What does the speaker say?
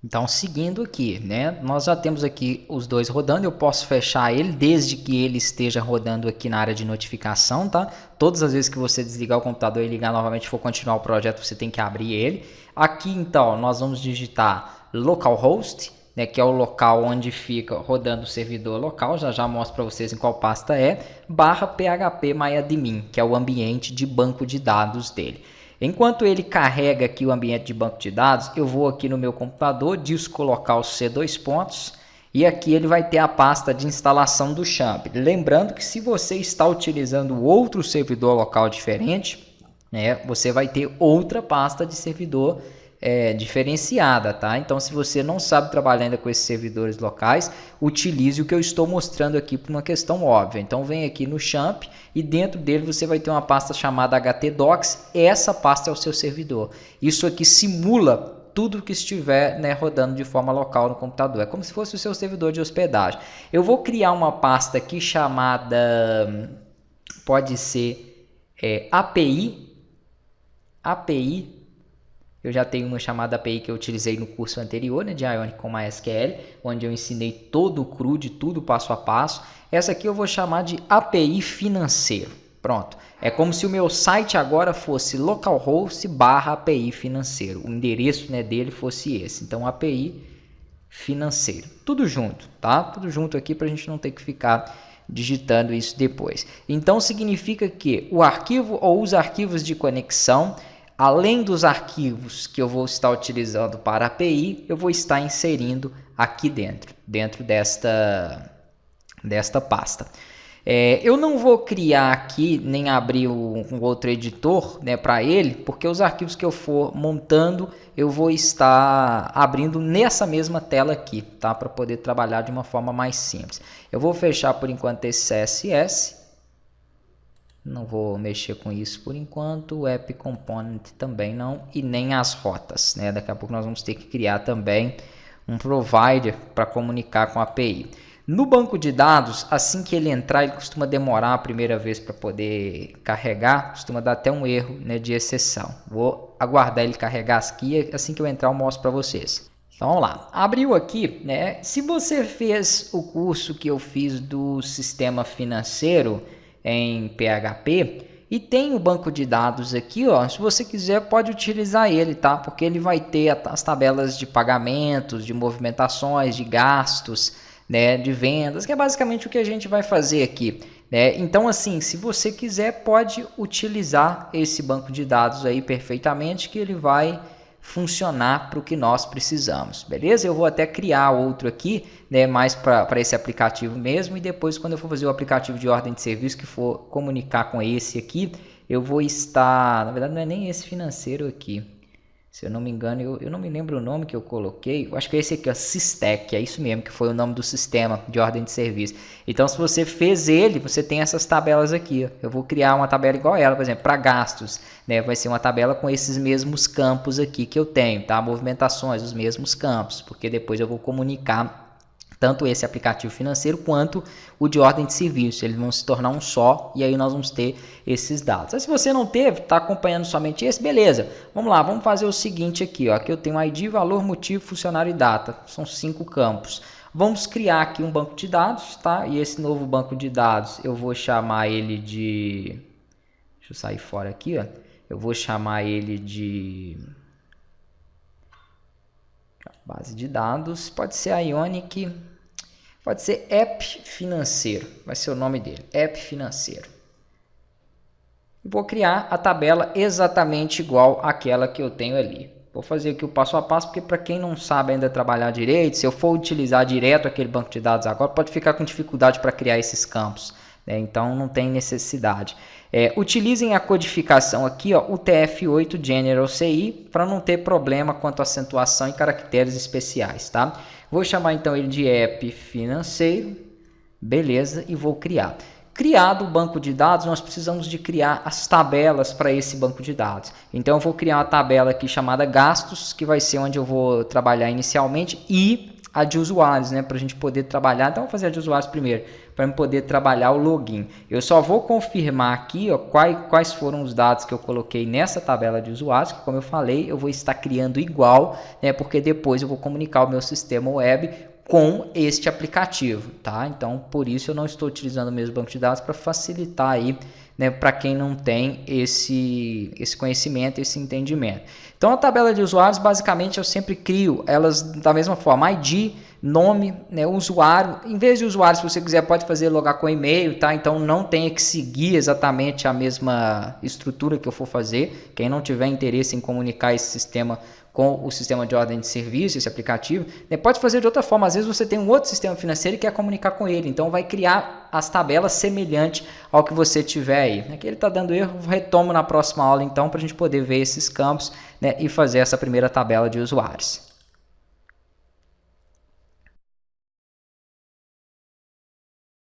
Então, seguindo aqui, né, nós já temos aqui os dois rodando, eu posso fechar ele desde que ele esteja rodando aqui na área de notificação, tá? Todas as vezes que você desligar o computador e ligar novamente e for continuar o projeto, você tem que abrir ele. Aqui, então, nós vamos digitar localhost, né, que é o local onde fica rodando o servidor local, já mostro para vocês em qual pasta é, /phpMyAdmin, que é o ambiente de banco de dados dele. Enquanto ele carrega aqui o ambiente de banco de dados, eu vou aqui no meu computador, disco local C2 pontos, e aqui ele vai ter a pasta de instalação do Champ. Lembrando que se você está utilizando outro servidor local diferente, né, você vai ter outra pasta de servidor diferenciada, tá? Então, se você não sabe trabalhar ainda com esses servidores locais, utilize o que eu estou mostrando aqui por uma questão óbvia. Então, vem aqui no Champ e dentro dele você vai ter uma pasta chamada htdocs. Essa pasta é o seu servidor. Isso aqui simula tudo que estiver, né, rodando de forma local no computador. É como se fosse o seu servidor de hospedagem. Eu vou criar uma pasta aqui chamada, pode ser API. Eu já tenho uma chamada API que eu utilizei no curso anterior, né, de Ionic com MySQL, onde eu ensinei todo o CRUD, tudo passo a passo. Essa aqui eu vou chamar de API financeiro. Pronto. É como se o meu site agora fosse localhost/API financeiro. O endereço, né, dele fosse esse. Então, API financeiro. Tudo junto, tá? Tudo junto aqui para a gente não ter que ficar digitando isso depois. Então, significa que o arquivo ou os arquivos de conexão, além dos arquivos que eu vou estar utilizando para a API, eu vou estar inserindo aqui dentro desta pasta. Eu não vou criar aqui nem abrir um outro editor, né, para ele, porque os arquivos que eu for montando eu vou estar abrindo nessa mesma tela aqui, tá, para poder trabalhar de uma forma mais simples. Eu vou fechar por enquanto esse CSS. Não vou mexer com isso por enquanto, o App Component também não, e nem as rotas, né? Daqui a pouco nós vamos ter que criar também um provider para comunicar com a API. No banco de dados, assim que ele entrar, ele costuma demorar a primeira vez para poder carregar, costuma dar até um erro, né, de exceção. Vou aguardar ele carregar aqui, assim que eu entrar eu mostro para vocês. Então vamos lá, abriu aqui, né? Se você fez o curso que eu fiz do sistema financeiro em PHP e tem o banco de dados aqui, ó, se você quiser pode utilizar ele, tá? Porque ele vai ter as tabelas de pagamentos, de movimentações, de gastos, né, de vendas, que é basicamente o que a gente vai fazer aqui, né? Então, assim, se você quiser pode utilizar esse banco de dados aí perfeitamente, que ele vai funcionar para o que nós precisamos, beleza? Eu vou até criar outro aqui, né, mais para esse aplicativo mesmo, e depois quando eu for fazer o aplicativo de ordem de serviço que for comunicar com esse aqui, eu vou estar, na verdade não é nem esse financeiro aqui, se eu não me engano, eu não me lembro o nome que eu coloquei, eu acho que é esse aqui, ó, Systec, é isso mesmo, que foi o nome do sistema de ordem de serviço. Então, se você fez ele, você tem essas tabelas aqui, ó. Eu vou criar uma tabela igual ela, por exemplo, para gastos, né? Vai ser uma tabela com esses mesmos campos aqui que eu tenho, tá? Movimentações, os mesmos campos, porque depois eu vou comunicar tanto esse aplicativo financeiro quanto o de ordem de serviço, eles vão se tornar um só e aí nós vamos ter esses dados. Aí, se você não teve, está acompanhando somente esse, beleza. Vamos lá, vamos fazer o seguinte aqui, ó. Aqui eu tenho ID, valor, motivo, funcionário e data, são 5 campos. Vamos criar aqui um banco de dados, tá? E esse novo banco de dados eu vou chamar ele de... Deixa eu sair fora aqui, ó. Eu vou chamar ele de... base de dados, pode ser a Ionic, pode ser App Financeiro, vai ser o nome dele, App Financeiro. Vou criar a tabela exatamente igual àquela que eu tenho ali. Vou fazer aqui o passo a passo, porque para quem não sabe ainda trabalhar direito, se eu for utilizar direto aquele banco de dados agora, pode ficar com dificuldade para criar esses campos, né? Então não tem necessidade. Utilizem a codificação aqui, ó, UTF-8 General CI, para não ter problema quanto à acentuação e caracteres especiais, tá? Vou chamar então ele de App Financeiro, beleza, e vou criar. Criado o banco de dados, nós precisamos de criar as tabelas para esse banco de dados. Então eu vou criar uma tabela aqui chamada gastos, que vai ser onde eu vou trabalhar inicialmente, e a de usuários, né, para a gente poder trabalhar. Então vou fazer a de usuários primeiro, para poder trabalhar o login. Eu só vou confirmar aqui, ó, quais foram os dados que eu coloquei nessa tabela de usuários, que como eu falei, eu vou estar criando igual, né, porque depois eu vou comunicar o meu sistema web com este aplicativo, tá? Então, por isso eu não estou utilizando o mesmo banco de dados para facilitar aí, né, para quem não tem esse conhecimento, esse entendimento. Então, a tabela de usuários, basicamente, eu sempre crio elas da mesma forma, ID, nome, né, usuário. Em vez de usuário, se você quiser, pode fazer logar com e-mail, tá? Então, não tenha que seguir exatamente a mesma estrutura que eu for fazer. Quem não tiver interesse em comunicar esse sistema com o sistema de ordem de serviço, esse aplicativo, né, pode fazer de outra forma. Às vezes você tem um outro sistema financeiro e quer comunicar com ele, então vai criar as tabelas semelhantes ao que você tiver aí. Aqui ele está dando erro, retomo na próxima aula então para a gente poder ver esses campos, né, e fazer essa primeira tabela de usuários.